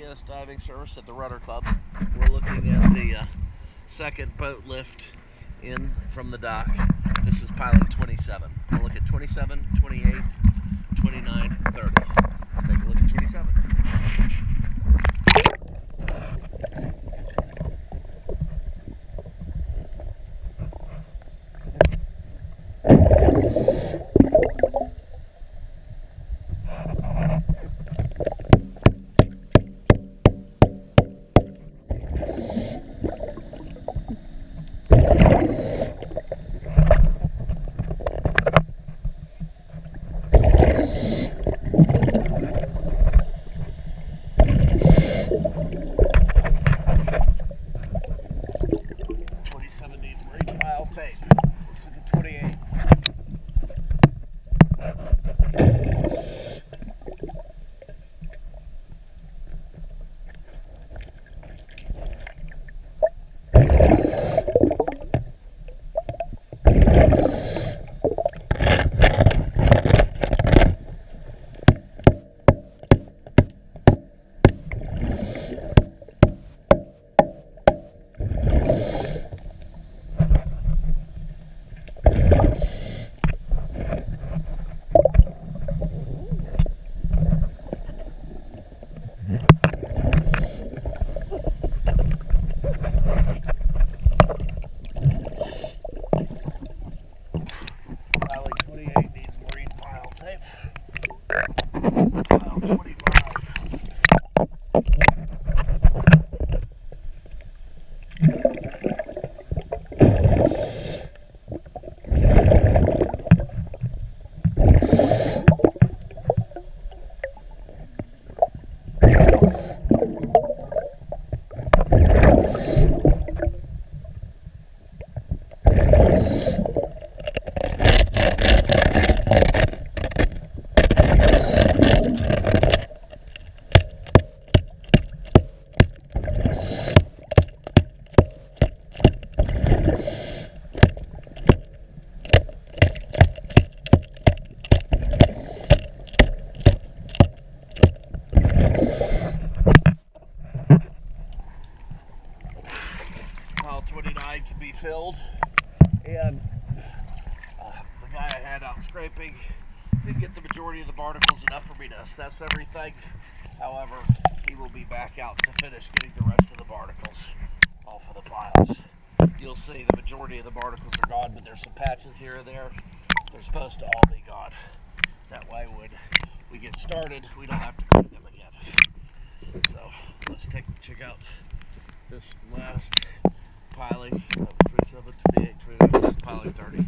CES diving service at the Rudder Club. We're looking at the second boat lift in from the dock. This is piling 27. We'll look at 27, 28, 29, 30. Let's take a look at 27. Needs marine pile tape. Let's look at 28. Piling 28 needs marine pile tape. Pile 25. Pile 29 can be filled, and the guy I had out scraping did get the majority of the barnacles, enough for me to assess everything. However, he will be back out to finish getting the rest of the barnacles off of the piles. You'll see the majority of the barnacles are gone, but there's some patches here and there. They're supposed to all be gone. That way when we get started, we don't have to clean them again. So let's check out this last piling of 27, 28, 29, this is piling 30.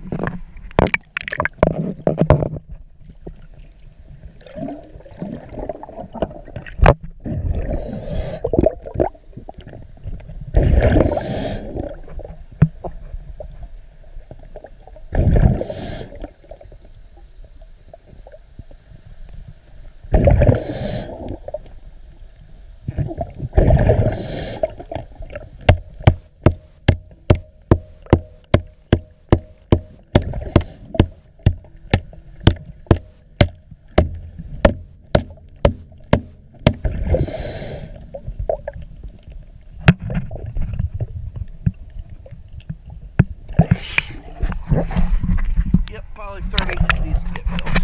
Yep, piling 30 needs to get filled.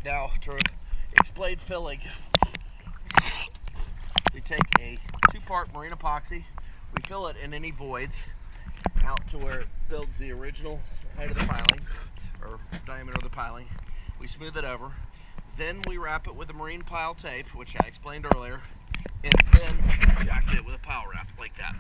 Now, to explain filling, we take a 2-part marine epoxy, we fill it in any voids out to where it builds the original height of the piling, or diameter of the piling. We smooth it over, then we wrap it with a marine pile tape, which I explained earlier, and then jacket it with a pile wrap like that.